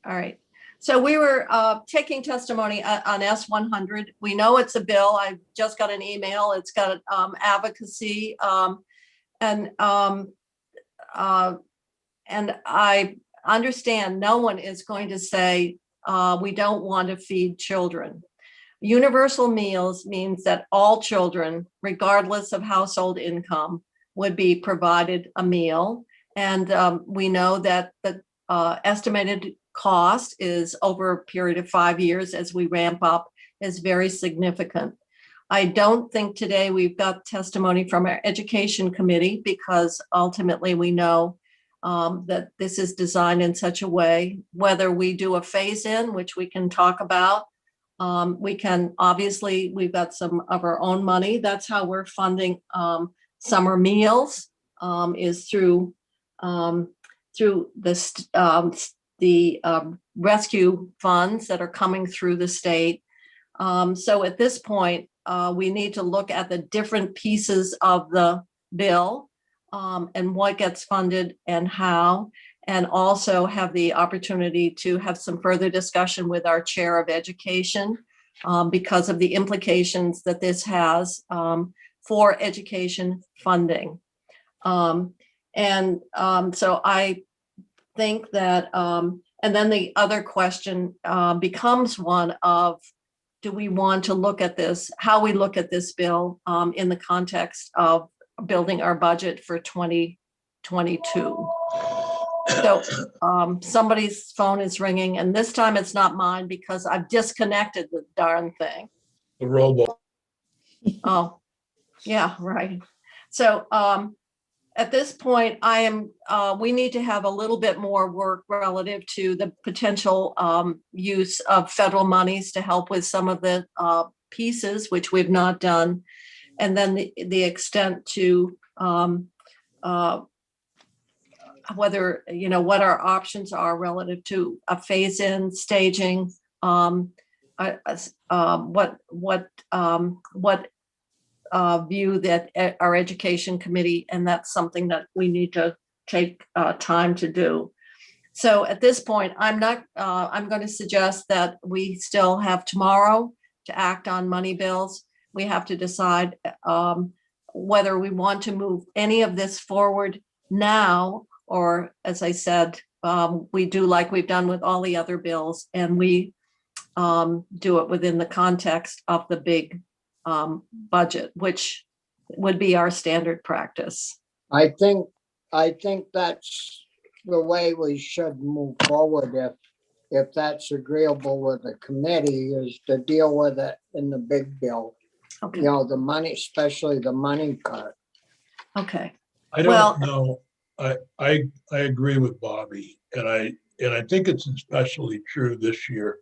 All right. So we were taking testimony on S100. We know it's a bill. I just got an email. It's got advocacy, and I understand no one is going to say we don't want to feed children. Universal meals means that all children, regardless of household income, would be provided a meal. And we know that the estimated cost is over a period of 5 years as we ramp up is very significant. I don't think today we've got testimony from our education committee because ultimately we know that this is designed in such a way, whether we do a phase in, which we can talk about. We can, obviously, we've got some of our own money. That's how we're funding summer meals is through the rescue funds that are coming through the state. So at this point, we need to look at the different pieces of the bill and what gets funded and how, and also have the opportunity to have some further discussion with our chair of education because of the implications that this has for education funding. So I think that, and then the other question becomes one of, do we want to look at this, how we look at this bill in the context of building our budget for 2022. So somebody's phone is ringing, and this time it's not mine because I've disconnected the darn thing. The robot. Oh, yeah, right. So at this point, we need to have a little bit more work relative to the potential use of federal monies to help with some of the pieces, which we've not done. And then the extent to whether, what our options are relative to a phase-in, staging, what view that our education committee, and that's something that we need to take time to do. So at this point, I'm going to suggest that we still have tomorrow to act on money bills. We have to decide whether we want to move any of this forward now, or as I said, we do like we've done with all the other bills, and we do it within the context of the big budget, which would be our standard practice. I think that's the way we should move forward if that's agreeable with the committee, is to deal with it in the big bill. Okay. The money, especially the money part. Okay. I don't know. I agree with Bobby, and I think it's especially true this year.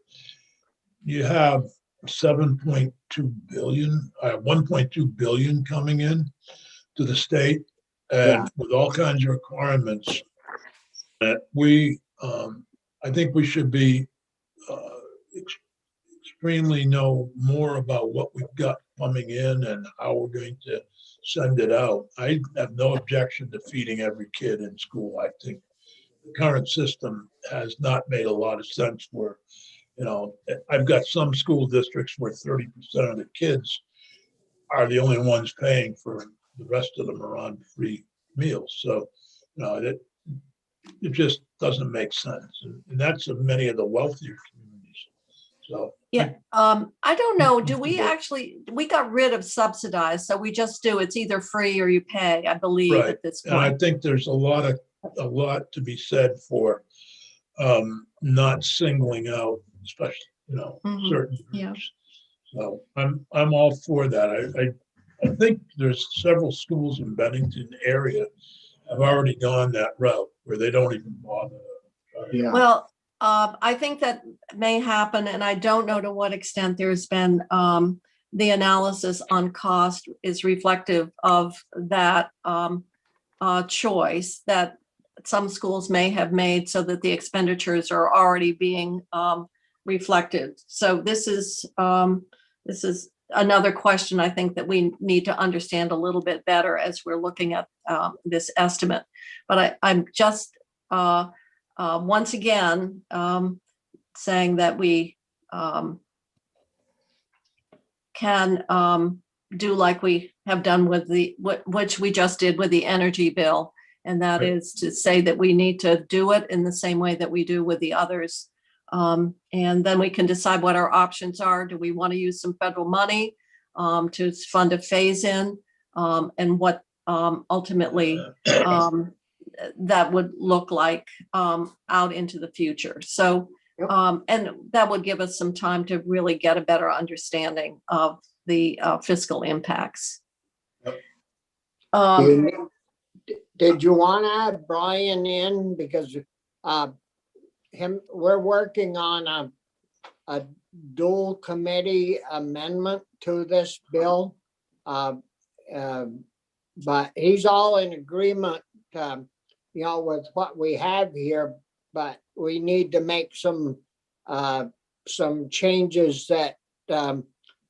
You have 7.2 billion, 1.2 billion coming in to the state, and with all kinds of requirements that I think we should be extremely know more about what we've got coming in and how we're going to send it out. I have no objection to feeding every kid in school. I think the current system has not made a lot of sense where, I've got some school districts where 30% of the kids are the only ones paying, for the rest of them are on free meals. So, it just doesn't make sense. And that's in many of the wealthier communities. So yeah, I don't know. Do we got rid of subsidized? So we just do, it's either free or you pay, I believe, right. at this point. And I think there's a lot to be said for not singling out, especially, certain groups. Yeah. So I'm all for that. I think there's several schools in Bennington area have already gone that route where they don't even bother. Yeah. Well, I think that may happen, and I don't know to what extent there's been the analysis on cost is reflective of that choice that some schools may have made, so that the expenditures are already being reflected. So this is another question I think that we need to understand a little bit better as we're looking at this estimate. But I'm just once again saying that we can do like we have done with which we just did with the energy bill. And that Right. is to say that we need to do it in the same way that we do with the others. And then we can decide what our options are. Do we want to use some federal money to fund a phase in? And what ultimately that would look like out into the future. So, and that would give us some time to really get a better understanding of the fiscal impacts. Did you want to add Brian in? Because we're working on a dual committee amendment to this bill. But he's all in agreement, with what we have here, but we need to make some changes that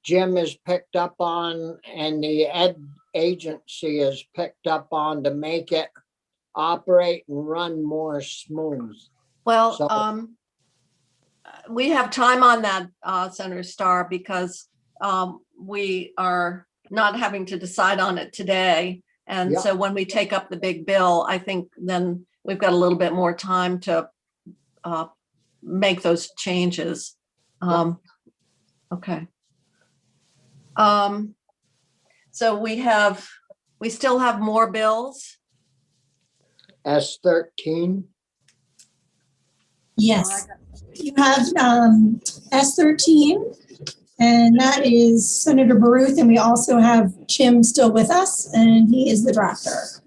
Jim has picked up on and the ed agency has picked up on to make it operate and run more smooth. Well, So- we have time on that, Senator Starr, because we are not having to decide on it today. And Yeah. so when we take up the big bill, I think then we've got a little bit more time to make those changes. Okay. So we still have more bills. S13. Yes, you have S13, and that is Senator Baruth, and we also have Jim still with us, and he is the drafter.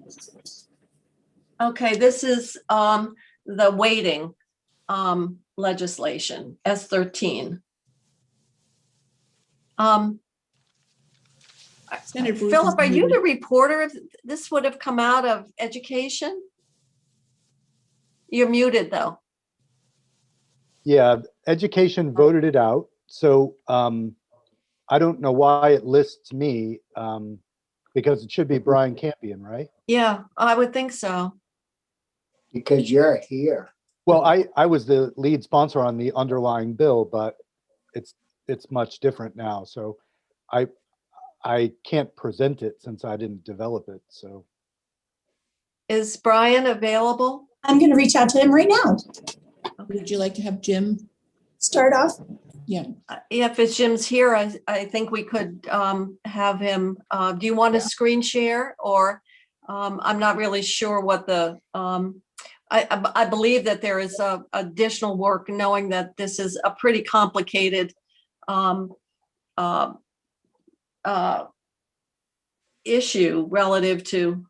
Okay, this is the waiting legislation, S13. Senator Booth Philip, is are you muted. the reporter? If this would have come out of education? You're muted though. Yeah, education voted it out. So I don't know why it lists me because it should be Brian Campion, right? Yeah, I would think so. Because you're here. Well, I was the lead sponsor on the underlying bill, but it's much different now. So I can't present it since I didn't develop it. So Is Brian available? I'm going to reach out to him right now. Would you like to have Jim? Start off. Yeah. If it's Jim's here, I think we could have him. Do you want to screen share or I'm not really sure what the, I believe that there is additional work knowing that this is a pretty complicated issue relative to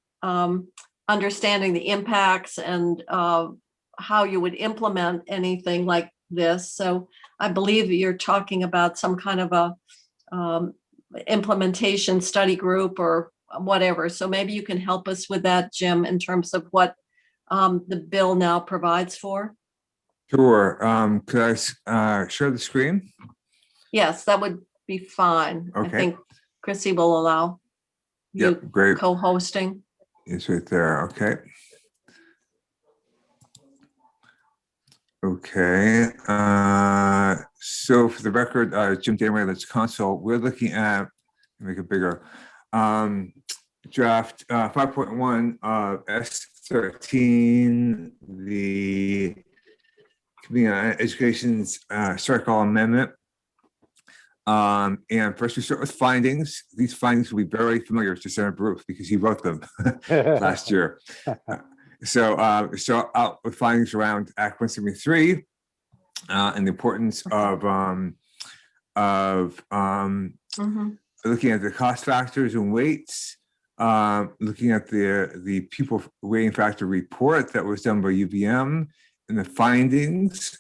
understanding the impacts and how you would implement anything like this. So I believe that you're talking about some kind of a implementation study group or whatever. So maybe you can help us with that, Jim, in terms of what the bill now provides for. Sure. Could I share the screen? Yes, that would be fine. I Okay. think Chrissy will allow Yep, you great. co-hosting. It's right there. Okay. Okay. So for the record, Jim Danway, let's console. We're looking at, make it bigger, draft 5.1 of S13, the Committee on Education's strike all amendment. And first we start with findings. These findings will be very familiar to Senator Baruth because he wrote them last year. So start out with findings around Act 173 and the importance of looking at the cost factors and weights, looking at the pupil weighting factor report that was done by UVM and the findings,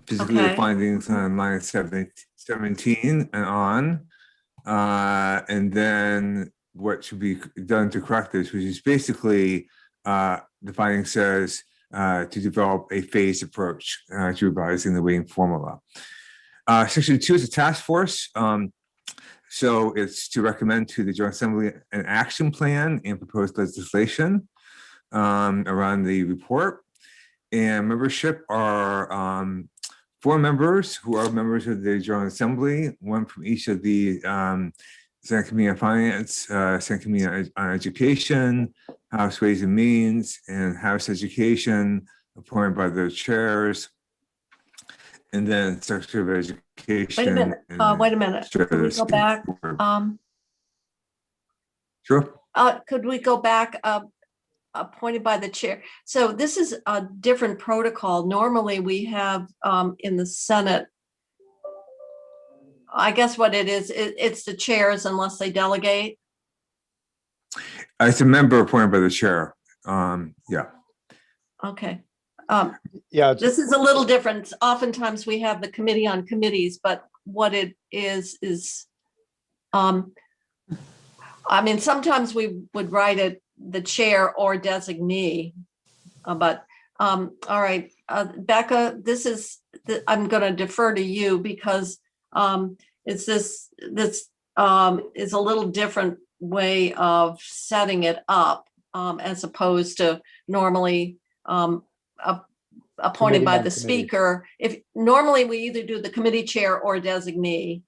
specifically the findings on line 17 and on, and then what should be done to correct this, which is basically the finding says to develop a phased approach to revising the weighting formula. Section 2 is a task force. So it's to recommend to the General Assembly an action plan and proposed legislation around the report. and membership are 4 members who are members of the General Assembly, 1 from each of the Senate Committee on Finance, Senate Committee on Education, House Ways and Means, and House Education, appointed by the chairs, and then Secretary of Education. Wait a minute. Could we go back? Sure. Could we go back, appointed by the chair? So this is a different protocol. Normally we have in the Senate, I guess what it is, it's the chairs unless they delegate. It's a member appointed by the chair. Yeah. Okay. Yeah, This is a little different. Oftentimes we have the committee on committees, but what it is, I mean, sometimes we would write it the chair or designee, but all right, Becca, I'm going to defer to you because it's this is a little different way of setting it up as opposed to normally appointed Committee by on the committees. speaker. If normally we either do the committee chair or designee,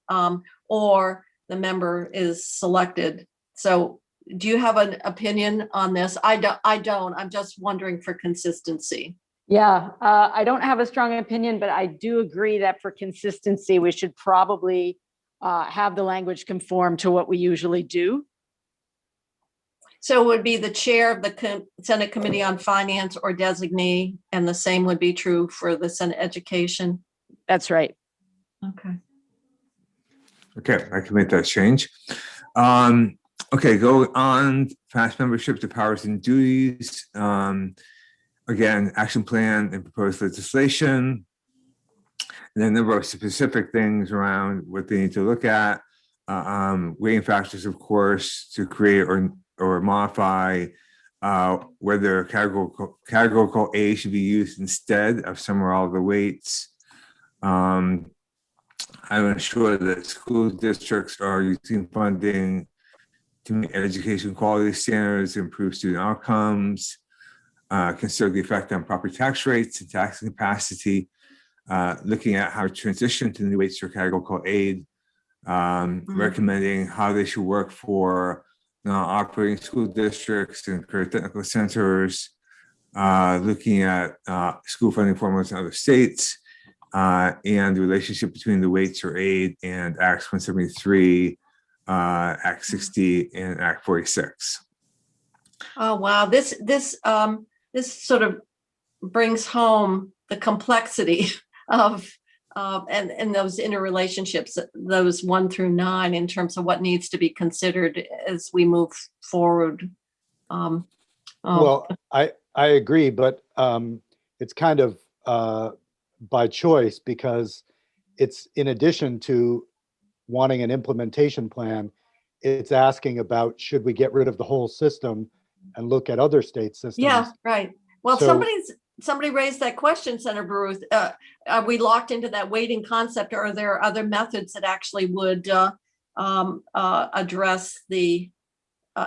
or the member is selected. So do you have an opinion on this? I don't. I'm just wondering for consistency. Yeah, I don't have a strong opinion, but I do agree that for consistency, we should probably have the language conform to what we usually do. So it would be the chair of the Senate Committee on Finance or designee, and the same would be true for the Senate Education. That's right. Okay. Okay, I can make that change. Okay, go on past membership to powers and duties. Again, action plan and proposed legislation. And then there were specific things around what they need to look at. Weighting factors, of course, to create or modify whether categorical A should be used instead of some or all of the weights. I'm ensure that school districts are using funding to meet education quality standards, improve student outcomes, consider the effect on property tax rates and tax capacity, looking at how to transition to the new weights for categorical aid, recommending how they should work for operating school districts and career technical centers, looking at school funding formulas in other states, and the relationship between the weights for aid and Acts 173, Act 60, and Act 46. Oh, wow. This sort of brings home the complexity of and those interrelationships, those 1 through 9, in terms of what needs to be considered as we move forward. Well, I agree, but it's kind of by choice, because it's in addition to wanting an implementation plan, it's asking about, should we get rid of the whole system and look at other state systems? Yeah, right. Well, So- somebody raised that question, Senator Baruth. Are we locked into that weighting concept, or are there other methods that actually would address the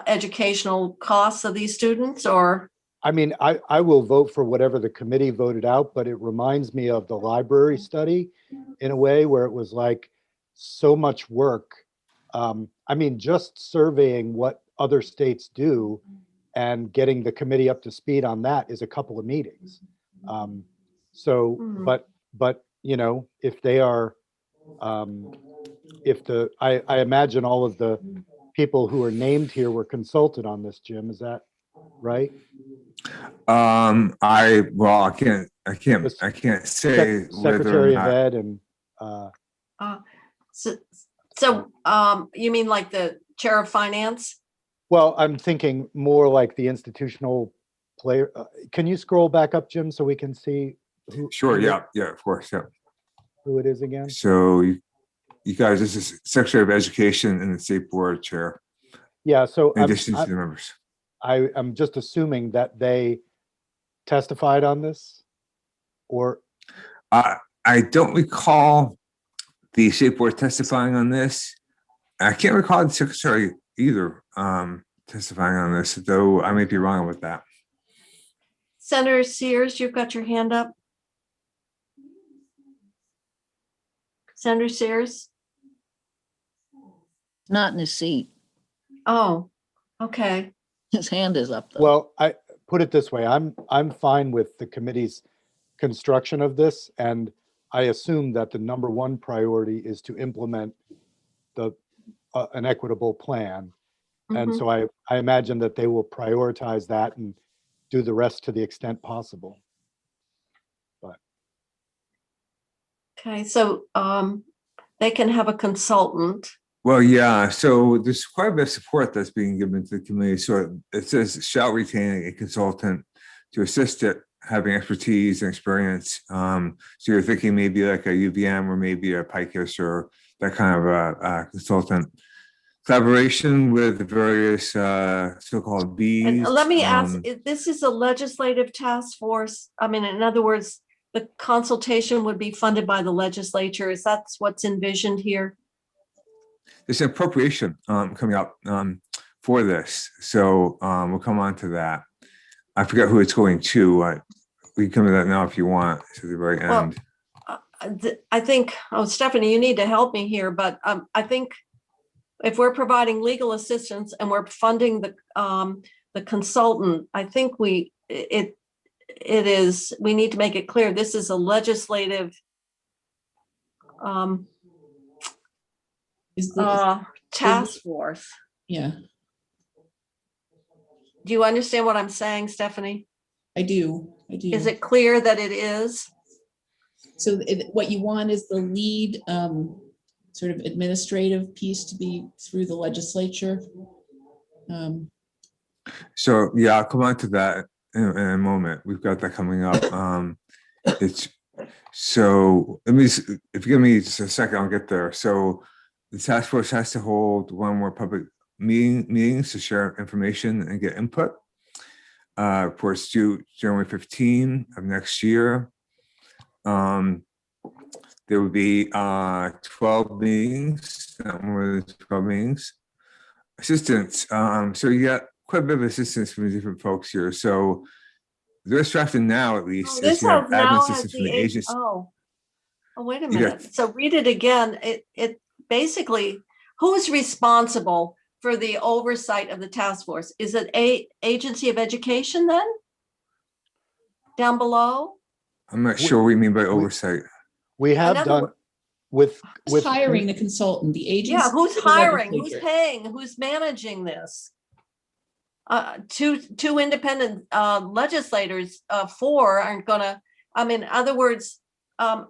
educational costs of these students? Or I mean, I will vote for whatever the committee voted out, but it reminds me of the library study in a way, where it was like so much work. I mean, just surveying what other states do and getting the committee up to speed on that is a couple of meetings. But you know, if they are, I imagine all of the people who are named here were consulted on this, Jim, is that right? I can't say whether or Secretary of not. Ed and, so you mean like the chair of finance? well, I'm thinking more like the institutional player. Can you scroll back up, Jim, so we can see who? Sure, who- yeah, of course, yeah. Who it is again? So you guys, this is Secretary of Education and the State Board Chair, Yeah, so in addition to the members. I'm just assuming that they testified on this, or, I don't recall the State Board testifying on this. I can't recall the Secretary either testifying on this, though I may be wrong with that. Senator Sears, you've got your hand up. Senator Sears? Not in his seat. Oh, okay. His hand is up though. Well, I put it this way, I'm fine with the committee's construction of this, and I assume that the number one priority is to implement an equitable plan. And Mhm. so I imagine that they will prioritize that and do the rest to the extent possible. Okay, so they can have a consultant. Well, yeah, so there's quite a bit of support that's being given to the committee. So it says shall retain a consultant to assist it, having expertise and experience. So you're thinking maybe like a UVM or maybe a PICUS or that kind of a consultant. Collaboration with the various so-called Bs. And let me ask, this is a legislative task force. I mean, in other words, the consultation would be funded by the legislature. Is that what's envisioned here? There's an appropriation coming up for this. So we'll come on to that. I forget who it's going to. We can come to that now if you want, to the very Well, end. I think, Stephanie, you need to help me here, but I think if we're providing legal assistance and we're funding the consultant, I think we need to make it clear, this is a legislative Is the, task force. yeah, Do you understand what I'm saying, Stephanie? I do. Is it clear that it is? So what you want is the lead sort of administrative piece to be through the legislature. So yeah, I'll come on to that in a moment. We've got that coming up. It's so let me, if you give me just a second, I'll get there. So the task force has to hold one more public meetings to share information and get input. Reports due January 15 of next year. There will be 12 meetings, not more than 12 meetings. Assistance. So you got quite a bit of assistance from different folks here. So they're drafted now, at least. This you have has now admin has assistance from the the agency. oh, wait a You got- minute. So read it again. It basically, who's responsible for the oversight of the task force? Is it a agency of education then? Down below? I'm not sure what you mean by oversight. We have Another done one- with, Who's hiring the consultant, the agency? Yeah, who's or the hiring? Who's legislature? paying? Who's managing this? Two independent legislators, four aren't gonna, I mean, in other words,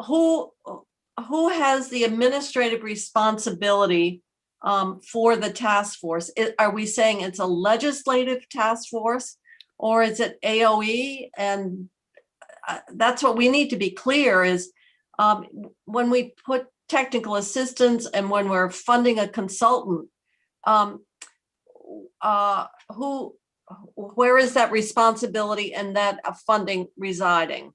who has the administrative responsibility for the task force? Are we saying it's a legislative task force or is it AOE? And that's what we need to be clear is when we put technical assistance and when we're funding a consultant, where is that responsibility and that funding residing?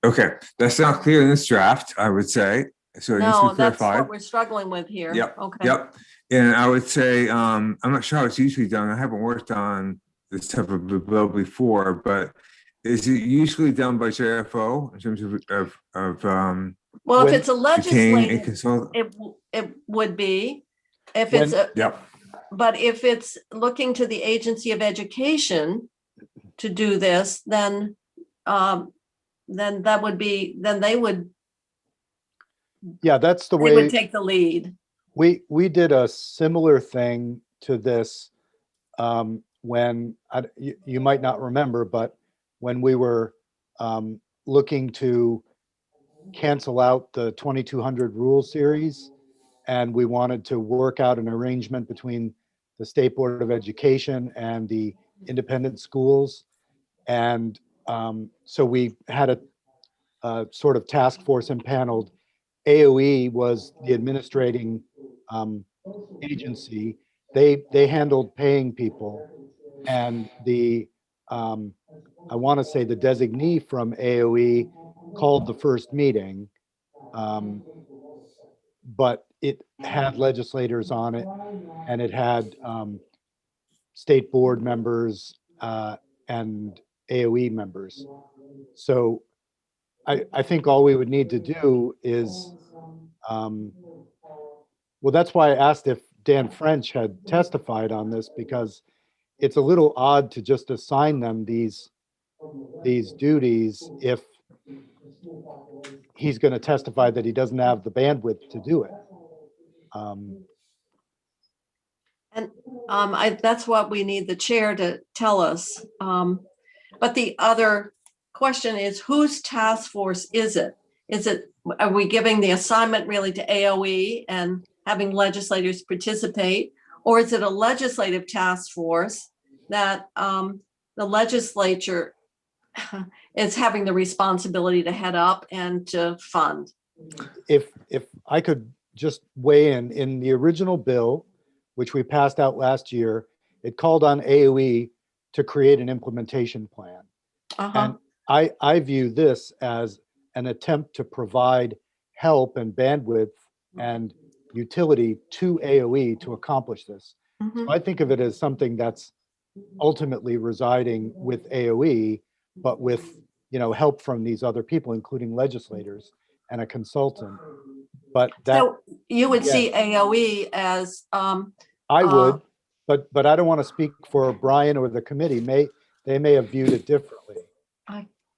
Okay, that's not clear in this draft, I would say. So it needs to No, be that's clarified. what we're struggling with here. Yep. Okay. Yep. And I would say, I'm not sure how it's usually done. I haven't worked on this type of a bill before, but is it usually done by JFO in terms of Well, if When- it's a retaining a legislative, consultant? it would be. If When- it's a, Yep. but if it's looking to the Agency of Education to do this, then that would be, then they would yeah, that's the they would way, take the lead. we did a similar thing to this when, you might not remember, but when we were looking to cancel out the 2200 rule series, and we wanted to work out an arrangement between the State Board of Education and the independent schools. And so we had a sort of task force impaneled. AOE was the administrating agency. They handled paying people, and I want to say the designee from AOE called the first meeting, but it had legislators on it, and it had state board members and AOE members. So I think all we would need to do is, well, that's why I asked if Dan French had testified on this, because it's a little odd to just assign them these duties if he's going to testify that he doesn't have the bandwidth to do it. That's what we need the chair to tell us. But the other question is, whose task force is it? Are we giving the assignment really to AOE and having legislators participate? Or is it a legislative task force that the legislature is having the responsibility to head up and to fund? If I could just weigh in the original bill, which we passed out last year, it called on AOE to create an implementation plan. And I view this as an attempt to provide help and bandwidth and utility to AOE to accomplish this. So I think of it as something that's ultimately residing with AOE, but with, you know, help from these other people, including legislators and a consultant. But that, So you would yeah. see AOE as I would, but I don't want to speak for Brian or the committee. They may have viewed it differently.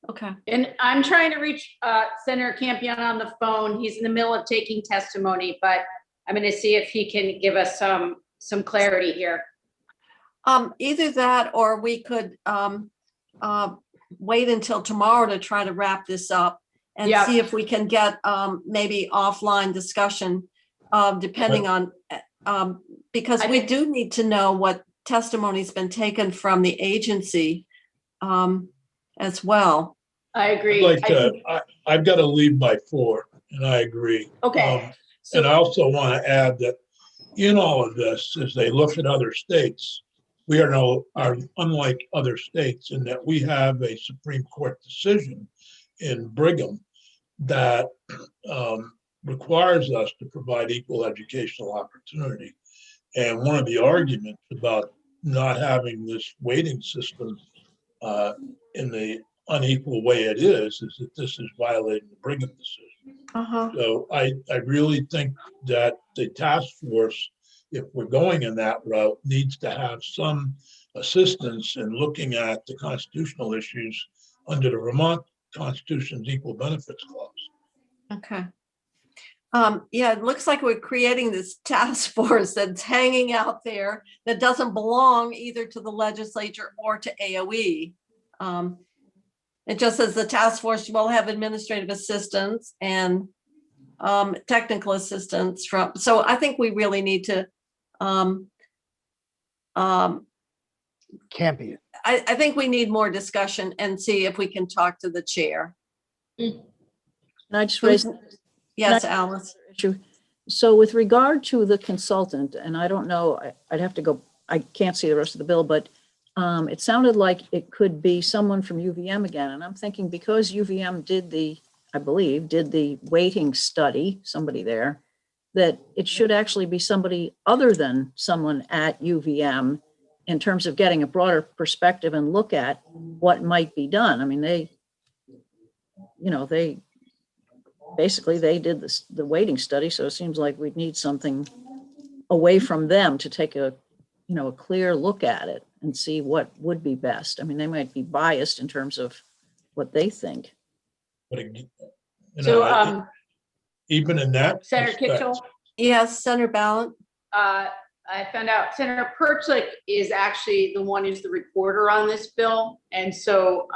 okay. And I'm trying to reach Senator Campion on the phone. He's in the middle of taking testimony, but I'm going to see if he can give us some clarity here. Either that, or we could wait until tomorrow to try to wrap this up and Yeah. see if we can get maybe offline discussion, depending on, because we do need to know what testimony's been taken from the agency as well. I agree. I've got to leave by 4, and I agree. Okay. And I also want to add that in all of this, as they look at other states, we are unlike other states in that we have a Supreme Court decision in Brigham that requires us to provide equal educational opportunity. And one of the arguments about not having this weighting system in the unequal way it is that this is violating the Brigham decision. So I really think that the task force, if we're going in that route, needs to have some assistance in looking at the constitutional issues under the Vermont Constitution's Equal Benefits Clause. Okay. Yeah, it looks like we're creating this task force that's hanging out there that doesn't belong either to the legislature or to AOE. It just says the task force will have administrative assistance and technical assistance from, so I think we really need to Campion. I think we need more discussion and see if we can talk to the chair. And I just raised Yes, Alice. issue. So with regard to the consultant, and I don't know, I'd have to go, I can't see the rest of the bill, but it sounded like it could be someone from UVM again. And I'm thinking because UVM I believe, did the weighting study, somebody there, that it should actually be somebody other than someone at UVM in terms of getting a broader perspective and look at what might be done. I mean, they basically did the weighting study. So it seems like we'd need something away from them to take a clear look at it and see what would be best. I mean, they might be biased in terms of what they think. But So, even in that Senator respect, Kitchell, Yes, Senator Ballant. I found out Senator Perchlik is actually the one who's the reporter on this bill. And so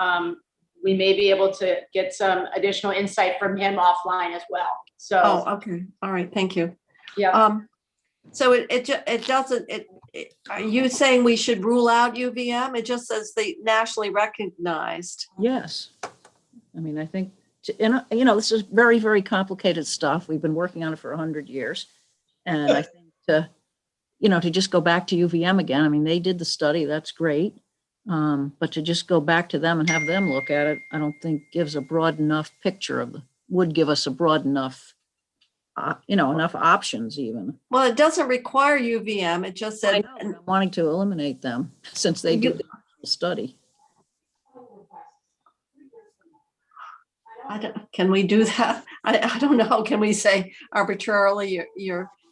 we may be able to get some additional insight from him offline as well. So, Oh, okay. All right. Thank you. yeah. So it doesn't, are you saying we should rule out UVM? It just says the nationally recognized. Yes. I mean, I think, this is very, very complicated stuff. We've been working on it for 100 years. And I think to just go back to UVM again, I mean, they did the study, that's great. But to just go back to them and have them look at it, I don't think gives a broad enough picture would give us a broad enough, enough options even. Well, it doesn't require UVM. It just I said, know, I'm wanting to eliminate them since they did the study. Can we do that? I don't know. Can we say arbitrarily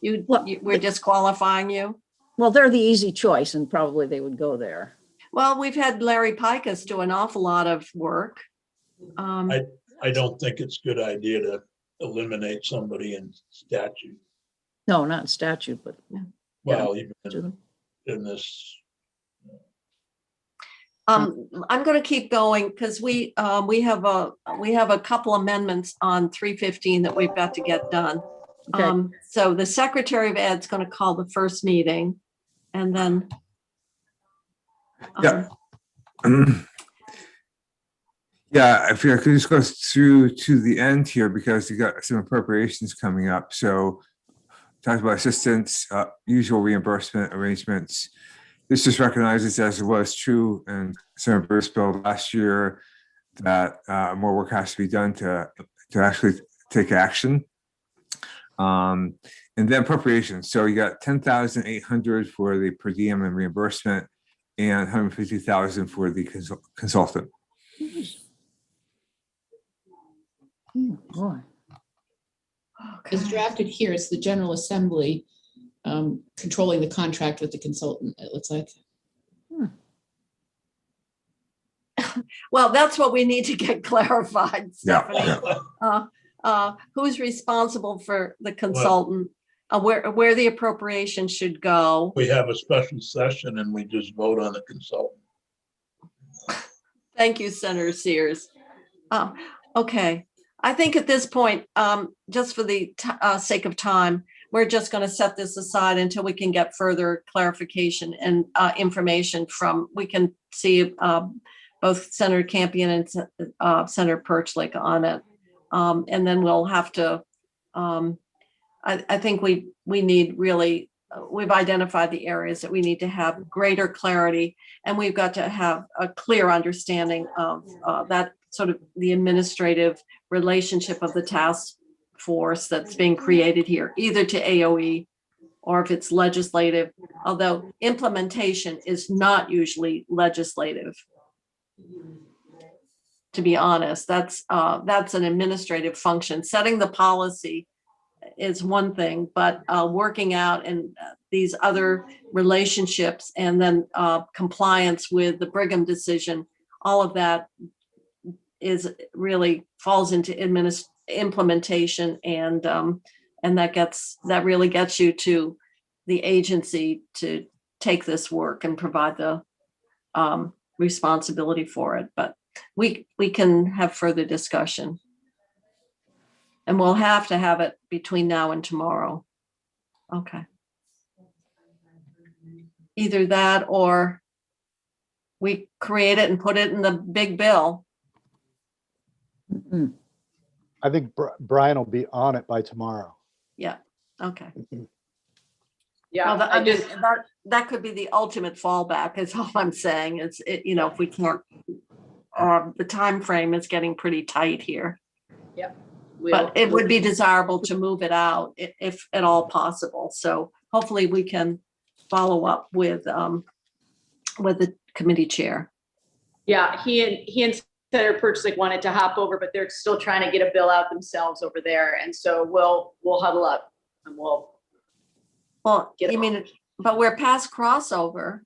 we're disqualifying you? Well, they're the easy choice and probably they would go there. Well, we've had Larry Pikus do an awful lot of work. I don't think it's a good idea to eliminate somebody in statute. No, not in statute, but Well, to even them. in this, I'm going to keep going because we have a couple amendments on 315 that we've got to get done. Okay. So the Secretary of Ed's going to call the first meeting, and then. Yeah. Yeah, if I could just go through to the end here, because you got some appropriations coming up. So talked about assistance, usual reimbursement arrangements. This just recognizes, as it was true in Senator Bruce bill last year, that more work has to be done to actually take action. And then appropriations. So you got 10,800 for the per diem and reimbursement, and 150,000 for the consultant. Oh, boy. It's drafted here. It's the General Assembly controlling the contract with the consultant, it looks like. Well, that's what we need to get clarified, Stephanie. Yeah. Who's responsible for the consultant? Where the appropriation should go? we have a special session and we just vote on the consultant. Thank you, Senator Sears. Okay, I think at this point, just for the sake of time, we're just going to set this aside until we can get further clarification and information from, we can see both Senator Campion and Senator Perchlik on it. And then we'll have to, I think we need really, we've identified the areas that we need to have greater clarity, and we've got to have a clear understanding of that sort of the administrative relationship of the task force that's being created here, either to AOE or if it's legislative, although implementation is not usually legislative. To be honest, that's an administrative function. Setting the policy is one thing, but working out and these other relationships and then compliance with the Brigham decision, all of that is really falls into implementation, and that really gets you to the agency to take this work and provide the responsibility for it. But we can have further discussion. And we'll have to have it between now and tomorrow. Okay. Either that or we create it and put it in the big bill. I think Brian will be on it by tomorrow. Yeah, okay. Yeah, Well, that could be the ultimate fallback, is all I'm saying. It's, if we can't, the time frame is getting pretty tight here. But it would be desirable to move it out if at all possible. So hopefully we can follow up with the committee chair. Yeah, he and Senator Perchlik wanted to hop over, but they're still trying to get a bill out themselves over there. And so we'll huddle up and we'll. Well, but we're past crossover.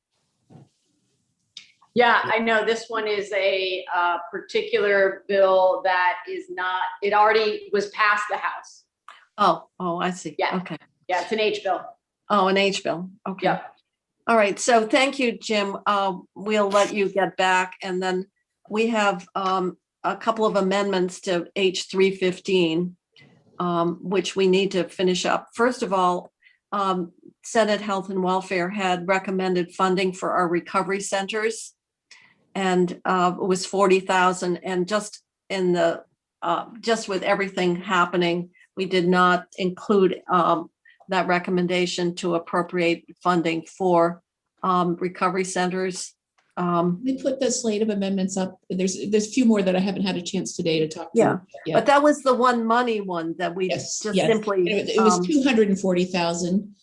Yeah, I know this one is a particular bill that is not, it already was passed the House. Oh, I see. Yeah. Okay. Yeah, it's an H bill. Oh, an H bill. Okay. Yeah. All right. So thank you, Jim. We'll let you get back. And then we have a couple of amendments to H 315, which we need to finish up. First of all, Senate Health and Welfare had recommended funding for our recovery centers. And it was 40,000, and just in the just with everything happening, we did not include that recommendation to appropriate funding for recovery centers. We put the slate of amendments up. There's a few more that I haven't had a chance today to talk Yeah, to. but that was the one money one that we just simply. It was 240,000,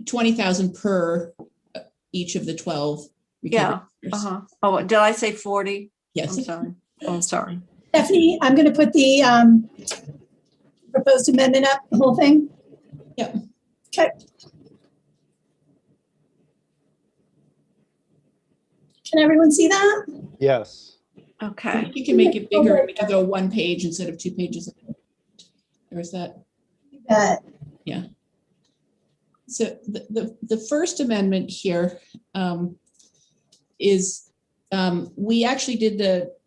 20,000 per each of the 12. Yeah. Oh, did I say 40? Yes. I'm sorry. Stephanie, I'm going to put the proposed amendment up, the whole thing. Yep. Okay. Can everyone see that? Yes. Okay. You can make it bigger and we can go 1 page instead of 2 pages. Or is that? You bet. So the first amendment here is we actually did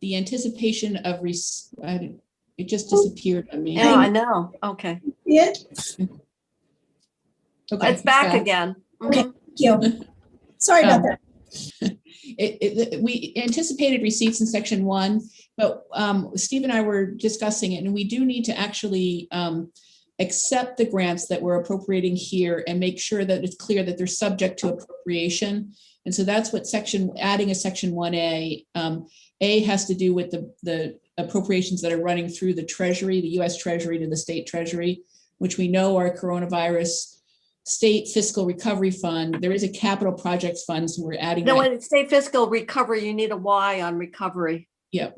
the anticipation of, it just disappeared on me. Yeah, I know. Okay. See it? Okay, It's back again. Okay. Mhm. Thank you. Sorry about that. We anticipated receipts in section 1, but Steve and I were discussing it, and we do need to actually accept the grants that we're appropriating here and make sure that it's clear that they're subject to appropriation. And so that's what adding a section 1A. A has to do with the appropriations that are running through the Treasury, the US Treasury to the state Treasury, which we know are coronavirus state fiscal recovery fund. There is a capital projects fund, so we're adding No, that. when it's state fiscal recovery, you need a Y on recovery. Yep.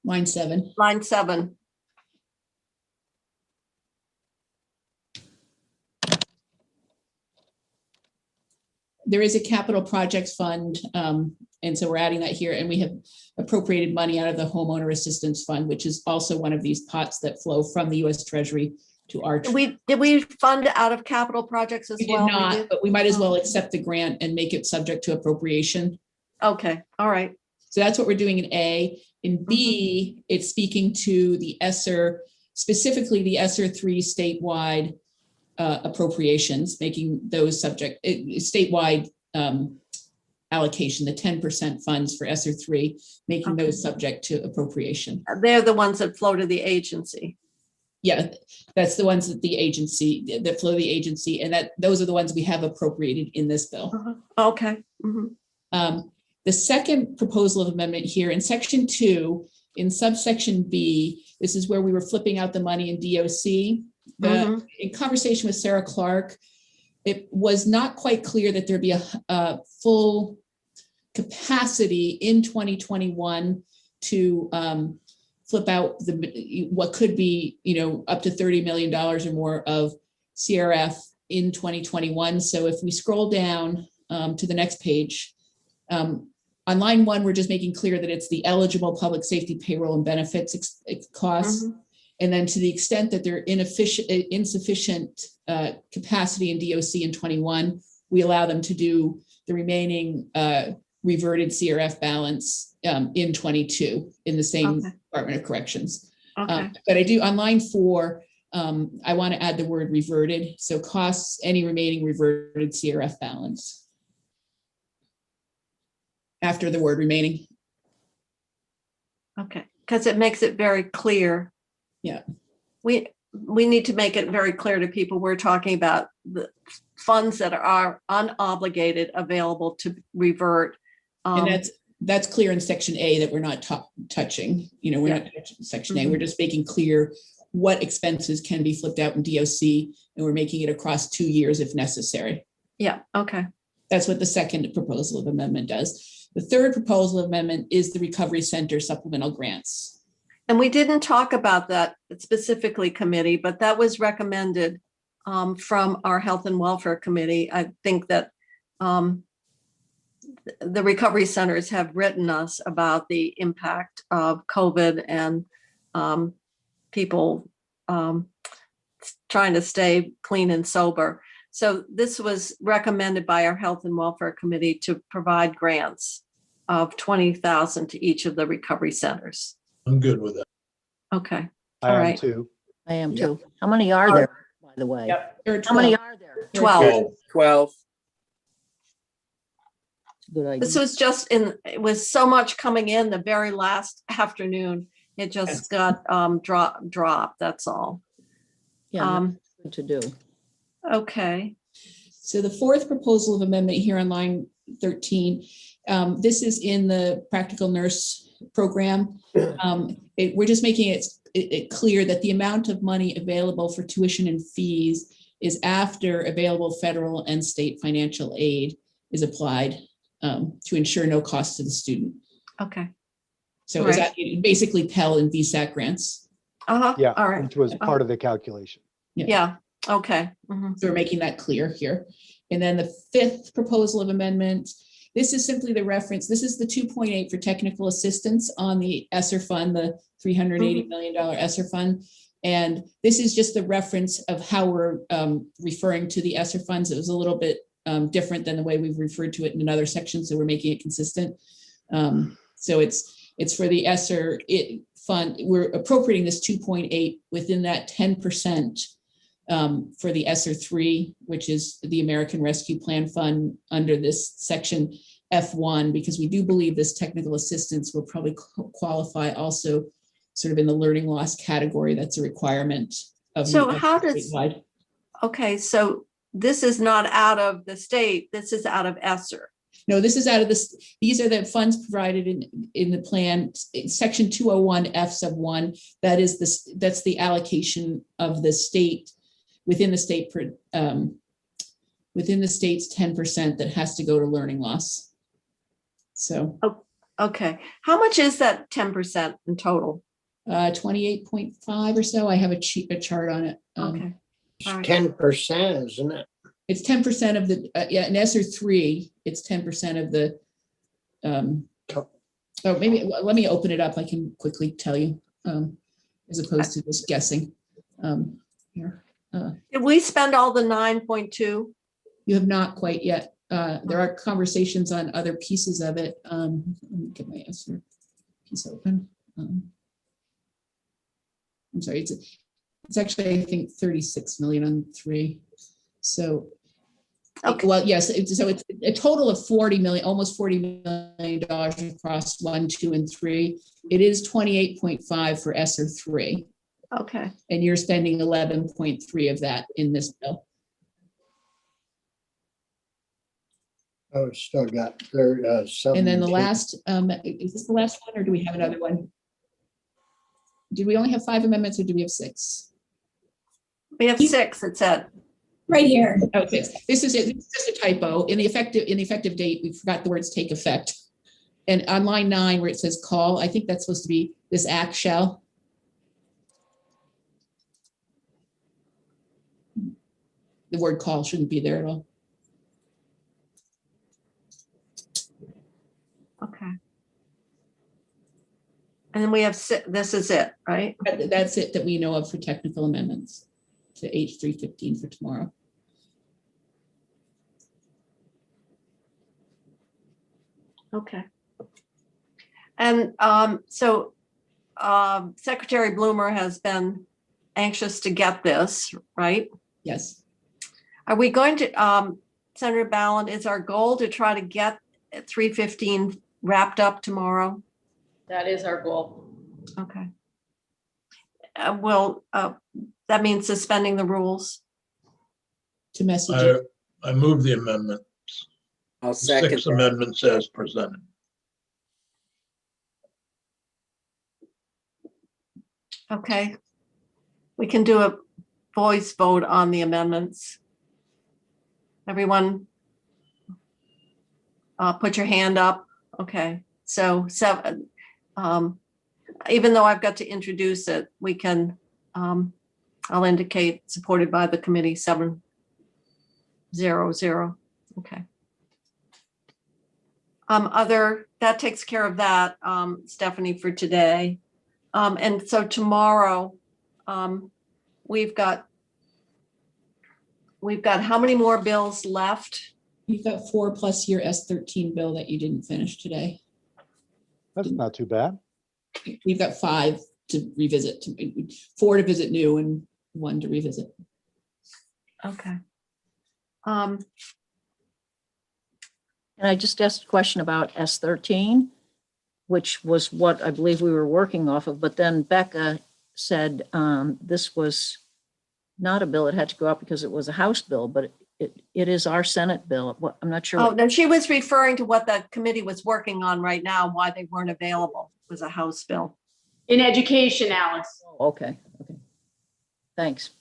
Line 7. Line 7. There is a capital projects fund, and so we're adding that here, and we have appropriated money out of the homeowner assistance fund, which is also one of these pots that flow from the US Treasury to our. Did we fund out of capital projects as We did well? not, but we might as well accept the grant and make it subject to appropriation. Okay, all right. So that's what we're doing in A. In B, it's speaking to the ESSER, specifically the ESSER 3 statewide appropriations, making those subject, statewide allocation, the 10% funds for ESSER 3, making those subject to appropriation. They're the ones that flow to the agency. Yeah, that's the ones that the agency, that flow to the agency, and that those are the ones we have appropriated in this bill. Okay. Mhm. The second proposal of amendment here in section 2, in subsection B, this is where we were flipping out the money in DOC. In conversation with Sarah Clark, it was not quite clear that there'd be a full capacity in 2021 to flip out what could be, up to $30 million or more of CRF in 2021. So if we scroll down to the next page, on line 1, we're just making clear that it's the eligible public safety payroll and benefits costs. And then to the extent that they're insufficient capacity in DOC in 21, we allow them to do the remaining reverted CRF balance in 22 in the same Department of Corrections. Okay. But I do on line 4, I want to add the word reverted. So costs any remaining reverted CRF balance after the word remaining. Okay, because it makes it very clear. Yeah. We need to make it very clear to people we're talking about the funds that are unobligated available to revert. And that's clear in section A that we're not touching. We're not touching section A. We're just making clear what expenses can be flipped out in DOC, and we're making it across 2 years if necessary. Yeah, okay. That's what the second proposal of amendment does. The third proposal of amendment is the Recovery Center supplemental grants. And we didn't talk about that specifically, committee, but that was recommended from our Health and Welfare Committee. I think that the recovery centers have written us about the impact of COVID and people trying to stay clean and sober. So this was recommended by our Health and Welfare Committee to provide grants of $20,000 to each of the recovery centers. I'm good with that. Okay. I All am right. too. I am too. How many are there, by the way? There are How many 12. are there? 12. 12. Good idea. This was it was so much coming in the very last afternoon. It just got dropped. That's all. Yeah, that's good to do. Okay. So the fourth proposal of amendment here on line 13, this is in the practical nurse program. We're just making it clear that the amount of money available for tuition and fees is after available federal and state financial aid is applied. to ensure no cost to the student. Okay. So is that basically Pell and VSAC grants? Yeah, All right. which was part of the calculation. Yeah. Okay. Mhm. So we're making that clear here. And then the fifth proposal of amendment, this is simply the reference. This is the 2.8 for technical assistance on the ESSER fund, the $380 million ESSER fund. And this is just the reference of how we're referring to the ESSER funds. It was a little bit different than the way we've referred to it in another section, so we're making it consistent. So it's for the ESSER fund. We're appropriating this 2.8 within that 10% for the ESSER 3, which is the American Rescue Plan Fund under this section F1, because we do believe this technical assistance will probably qualify also sort of in the learning loss category. That's a requirement of. So how does, statewide. okay, so this is not out of the state, this is out of ESSER. No, this is out of this. These are the funds provided in the plan, section 201 F sub 1. That is this. That's the allocation of the state within the state within the state's 10% that has to go to learning loss. So. Okay, how much is that 10% in total? 28.5 or so. I have a chart on it. Okay. It's 10%, isn't it? It's 10% of the, yeah, in ESSER 3, it's 10% of the, oh, maybe, let me open it up. I can quickly tell you, as opposed to just guessing. Here. Did we spend all the 9.2? You have not quite yet. There are conversations on other pieces of it. Let me get my ESSER piece open. I'm sorry, it's actually, I think, 36 million on 3. So, okay. Well, yes, so it's a total of 40 million, almost $40 million across 1, 2, and 3. It is 28.5 for ESSER 3. Okay. And you're spending 11.3 of that in this bill. Oh, it's still got And then the last, is this the last one, or do we have another one? Did we only have 5 amendments, or do we have 6? We have 6, it said. Right here. Okay, this is it. This is just a typo. In the effective date, we forgot the words take effect. And on line 9, where it says call, I think that's supposed to be this act shall. The word call shouldn't be there at all. Okay. And then we have, this is it, right? That's it that we know of for technical amendments to H315 for tomorrow. Okay. And so Secretary Bloomer has been anxious to get this, right? Yes. Are we going to, Senator Ballin, is our goal to try to get 315 wrapped up tomorrow? That is our goal. Okay. Well, that means suspending the rules. To message it. I move the amendment. I'll second 6 that. amendments as presented. Okay. We can do a voice vote on the amendments. Everyone put your hand up. Okay, so 7, even though I've got to introduce it, we can, I'll indicate supported by the committee 7-0-0. Okay. That takes care of that, Stephanie, for today. And so tomorrow, we've got how many more bills left? You've got 4 plus your S13 bill that you didn't finish today. That's not too bad. You've got 5 to revisit, 4 to visit new and 1 to revisit. Okay. And I just asked a question about S13, which was what I believe we were working off of, but then Becca said this was not a bill, it had to go up because it was a House bill, but it is our Senate bill. I'm not sure. Oh, no, she was referring to what the committee was working on right now, why they weren't available. It was a House bill. In education, Alice. Okay. Thanks.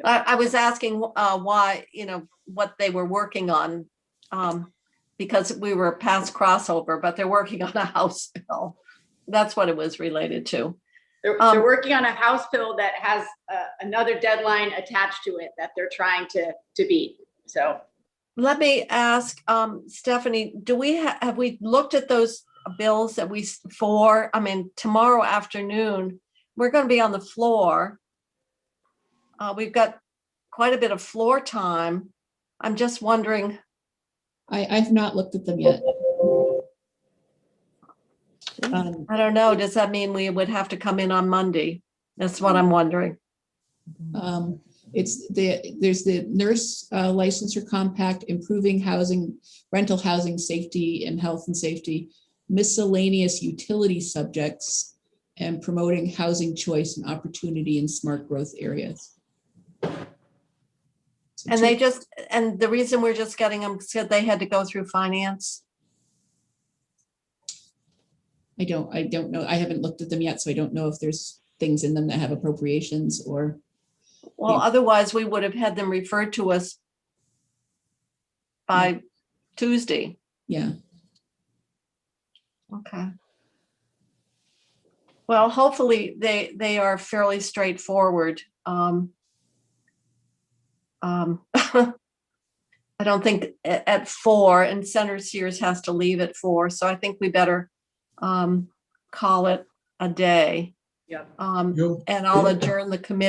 I was asking why, what they were working on. because we were past crossover, but they're working on a House bill. That's what it was related to. They're working on a House bill that has another deadline attached to it that they're trying to beat. So Let me ask, Stephanie, have we looked at those bills that tomorrow afternoon, we're going to be on the floor. We've got quite a bit of floor time. I'm just wondering, I've not looked at them yet. I don't know, does that mean we would have to come in on Monday? That's what I'm wondering. There's the nurse licensure compact, improving housing, rental housing safety and health and safety, miscellaneous utility subjects, and promoting housing choice and opportunity in smart growth areas. So And the reason we're just getting them said they had to go through finance. I don't know. I haven't looked at them yet, so I don't know if there's things in them that have appropriations or. Well, Yeah. otherwise we would have had them referred to us by Tuesday. Yeah. Okay. Well, hopefully they are fairly straightforward. I don't think at 4, and Senator Sears has to leave at 4, so I think we better call it a day. Yep. And I'll adjourn the committee.